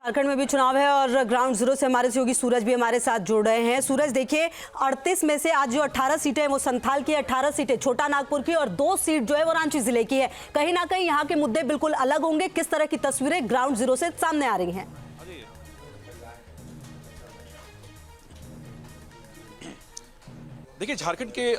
झारखंड में भी चुनाव है और ग्राउंड जीरो से हमारे सहयोगी सूरज भी हमारे साथ जुड़ रहे हैं। सूरज, देखिए 38 में से आज जो 18 सीटें हैं वो संथाल की, 18 सीटें छोटा नागपुर की और 2 सीट जो है वो रांची जिले की है। कहीं ना कहीं यहाँ के मुद्दे बिल्कुल अलग होंगे। किस तरह की तस्वीरें ग्राउंड जीरो से सामने आ रही हैं? देखिए, झारखंड के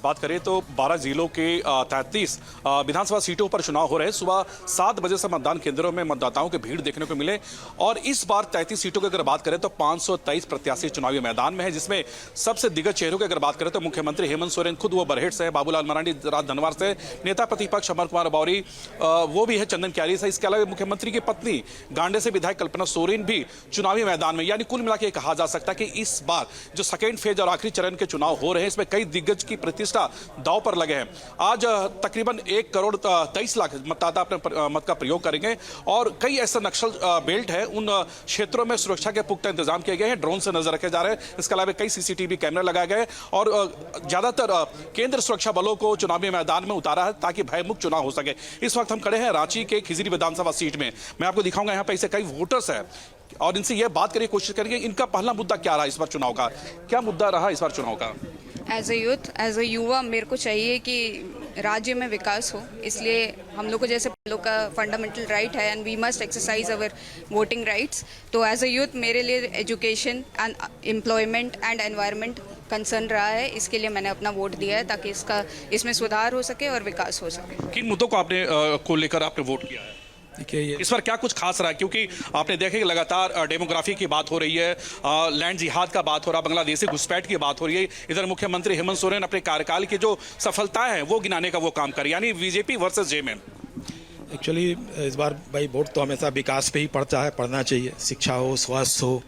बात करें तो 12 जिलों के 33 विधानसभा सीटों पर चुनाव हो रहे हैं। सुबह 7 बजे से मतदान केंद्रों में मतदाताओं की भीड़ देखने को मिले और इस बार 33 सीटों की अगर बात करें तो 523 प्रत्याशी चुनावी मैदान में है, जिसमें सबसे दिग्गज चेहरों की अगर बात करें तो मुख्यमंत्री हेमंत सोरेन खुद वो बरहेट से है, बाबूलाल मरांडी राजधनवार से, नेता प्रतिपक्ष अमर कुमार बौरी वो भी है चंदन क्यारी से। इसके अलावा मुख्यमंत्री की पत्नी गांडे से विधायक कल्पना सोरेन भी चुनावी मैदान में। यानी कुल मिलाकर कहा जा सकता है कि इस बार जो सेकेंड फेज और आखिरी चरण के चुनाव हो रहे हैं इसमें कई दिग्गज की प्रतिष्ठा दांव पर लगे हैं। आज तकरीबन 1 करोड़ 23 लाख मतदाता अपने मत का प्रयोग करेंगे और कई ऐसे नक्सल बेल्ट है, उन क्षेत्रों में सुरक्षा के पुख्ता इंतजाम किए गए हैं, ड्रोन से नजर रखे जा रहे हैं। इसके अलावा कई सीसीटीवी कैमरे लगाए गए और ज्यादातर केंद्र सुरक्षा बलों को चुनावी मैदान में उतारा है ताकि भयमुक्त चुनाव हो सके। इस वक्त हम खड़े हैं रांची के खिजरी विधानसभा सीट में। मैं आपको दिखाऊंगा यहाँ पे ऐसे कई वोटर्स है और इनसे यह बात करिए, कोशिश करेंगे इनका पहला मुद्दा क्या रहा इस बार चुनाव का, क्या मुद्दा रहा इस बार चुनाव का? As a youth, as a युवा मेरे को चाहिए कि राज्य में विकास हो, इसलिए हम लोग को जैसे लोग का फंडामेंटल राइट है and we must exercise our voting rights. तो एज ए यूथ मेरे लिए education and employment and environment concern रहा है, इसके लिए मैंने अपना वोट दिया है ताकि इसमें सुधार हो सके और विकास हो सके। किन मुद्दों को लेकर आपने वोट किया है? इस बार क्या कुछ खास रहा है, क्योंकि आपने देखा कि लगातार डेमोग्राफी की बात हो रही है, लैंड जिहाद का बात हो रहा है, बांग्लादेशी घुसपैठ की बात हो रही है। इधर मुख्यमंत्री हेमंत सोरेन अपने कार्यकाल की जो सफलताएं हैं वो गिनाने का वो काम कर, यानी बीजेपी वर्सेस जेएमएम। एक्चुअली इस बार भाई वोट तो हमेशा विकास पे ही पड़ना चाहिए, शिक्षा हो, स्वास्थ्य हो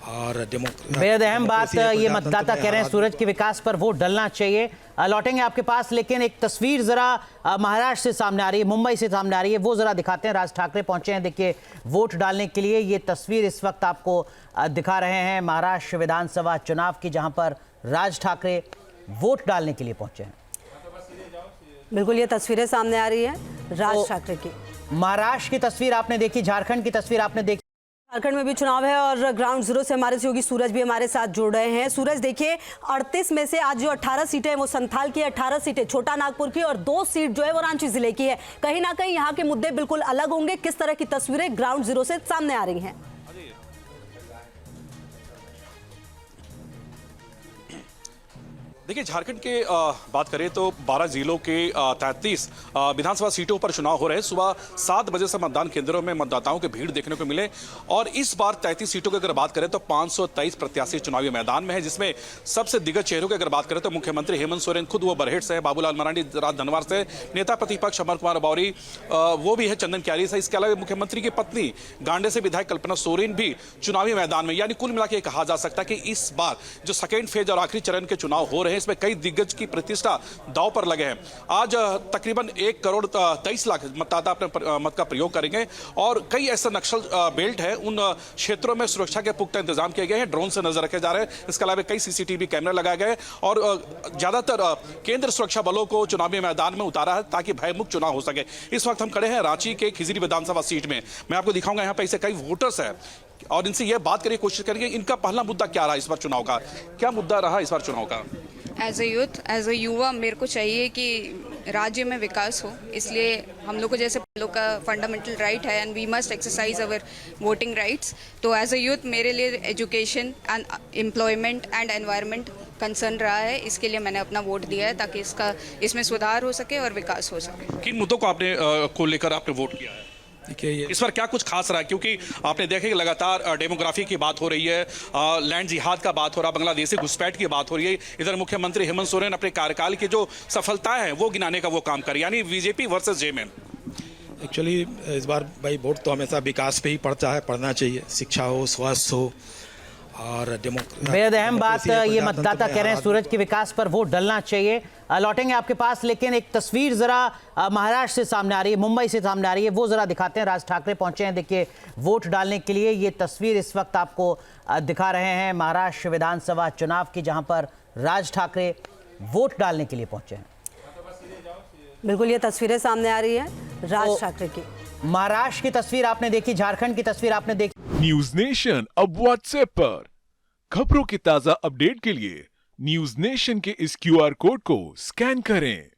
और बेहद अहम बात ये मतदाता कह रहे हैं सूरज के विकास पर वोट डलना चाहिए। लौटेंगे आपके पास, लेकिन एक तस्वीर जरा महाराष्ट्र से सामने आ रही है, मुंबई से सामने आ रही है, वो जरा दिखाते हैं। राज ठाकरे पहुंचे हैं देखिए वोट डालने के लिए। ये तस्वीर इस वक्त आपको दिखा रहे हैं महाराष्ट्र विधानसभा चुनाव की, जहां पर राज ठाकरे वोट डालने के लिए पहुंचे हैं। महाराष्ट्र की तस्वीर आपने देखी, झारखंड की तस्वीर आपने देखी। झारखंड में भी चुनाव है और ग्राउंड जीरो से हमारे सहयोगी सूरज भी हमारे साथ जुड़ रहे हैं। सूरज, देखिए 38 में से आज जो 18 सीटें हैं वो संथाल की, 18 सीटें छोटा नागपुर की और 2 सीट जो है वो रांची जिले की है। कहीं ना कहीं यहाँ के मुद्दे बिल्कुल अलग होंगे। किस तरह की तस्वीरें ग्राउंड जीरो से सामने आ रही हैं? बिल्कुल ये तस्वीरें सामने आ रही है राज ठाकरे की। महाराष्ट्र की तस्वीर आपने देखी, झारखंड की तस्वीर आपने देखी। झारखंड में भी चुनाव है और ग्राउंड जीरो से हमारे सहयोगी सूरज भी हमारे साथ जुड़ रहे हैं। सूरज, देखिए 38 में से आज जो 18 सीटें हैं वो संथाल की, 18 सीटें छोटा नागपुर की और 2 सीट जो है वो रांची जिले की है। कहीं ना कहीं यहाँ के मुद्दे बिल्कुल अलग होंगे। किस तरह की तस्वीरें ग्राउंड जीरो से सामने आ रही हैं? देखिए, झारखंड के बात करें तो 12 जिलों के 33 विधानसभा सीटों पर चुनाव हो रहे हैं। सुबह 7 बजे से मतदान केंद्रों में मतदाताओं की भीड़ देखने को मिले और इस बार 33 सीटों की अगर बात करें तो 523 प्रत्याशी चुनावी मैदान में है, जिसमें सबसे दिग्गज चेहरों की अगर बात करें तो मुख्यमंत्री हेमंत सोरेन खुद वो बरहेट से है, बाबूलाल मरांडी राजधनवार से, नेता प्रतिपक्ष अमर कुमार बौरी वो भी है चंदन क्यारी से। इसके अलावा मुख्यमंत्री की पत्नी गांडे से विधायक कल्पना सोरेन भी चुनावी मैदान में। यानी कुल मिलाकर कहा जा सकता है कि इस बार जो सेकेंड फेज और आखिरी चरण के चुनाव हो रहे हैं इसमें कई दिग्गज की प्रतिष्ठा दांव पर लगे हैं। आज तकरीबन 1 करोड़ 23 लाख मतदाता अपने मत का प्रयोग करेंगे और कई ऐसे नक्सल बेल्ट है, उन क्षेत्रों में सुरक्षा के पुख्ता इंतजाम किए गए हैं, ड्रोन से नजर रखे जा रहे हैं। इसके अलावा कई सीसीटीवी कैमरे लगाए गए और ज्यादातर केंद्र सुरक्षा बलों को चुनावी मैदान में उतारा है ताकि भयमुक्त चुनाव हो सके। इस वक्त हम खड़े हैं रांची के खिजरी विधानसभा सीट में। मैं आपको दिखाऊंगा यहाँ पे ऐसे कई वोटर्स है और इनसे यह बात करिए, कोशिश करेंगे इनका पहला मुद्दा क्या रहा इस बार चुनाव का, क्या मुद्दा रहा इस बार चुनाव का? As a youth, as a युवा मेरे को चाहिए कि राज्य में विकास हो, इसलिए हम लोग को जैसे लोग का फंडामेंटल राइट है and we must exercise our voting rights. तो एज ए यूथ मेरे लिए education and employment and environment concern रहा है, इसके लिए मैंने अपना वोट दिया है ताकि इसमें सुधार हो सके और विकास हो सके। किन मुद्दों को लेकर आपने वोट किया है? इस बार क्या कुछ खास रहा है, क्योंकि आपने देखा कि लगातार डेमोग्राफी की बात हो रही है, लैंड जिहाद का बात हो रहा है, बांग्लादेशी घुसपैठ की बात हो रही है। इधर मुख्यमंत्री हेमंत सोरेन अपने कार्यकाल की जो सफलताएं हैं वो गिनाने का वो काम कर, यानी बीजेपी वर्सेस जेएमएम। एक्चुअली इस बार भाई वोट तो हमेशा विकास पे ही पड़ना चाहिए, शिक्षा हो, स्वास्थ्य हो और बेहद अहम बात ये मतदाता कह रहे हैं सूरज के विकास पर वोट डलना चाहिए। लौटेंगे आपके पास, लेकिन एक तस्वीर जरा महाराष्ट्र से सामने आ रही है, मुंबई से सामने आ रही है, वो जरा दिखाते हैं। राज ठाकरे पहुंचे हैं देखिए वोट डालने के लिए। ये तस्वीर इस वक्त आपको दिखा रहे हैं महाराष्ट्र विधानसभा चुनाव की, जहां पर राज ठाकरे वोट डालने के लिए पहुंचे हैं। बिल्कुल ये तस्वीरें सामने आ रही है राज ठाकरे की। महाराष्ट्र की तस्वीर आपने देखी, झारखंड की तस्वीर आपने देखी। न्यूज नेशन अब व्हाट्सएप पर खबरों के ताजा अपडेट के लिए न्यूज नेशन के इस क्यूआर कोड को स्कैन करें।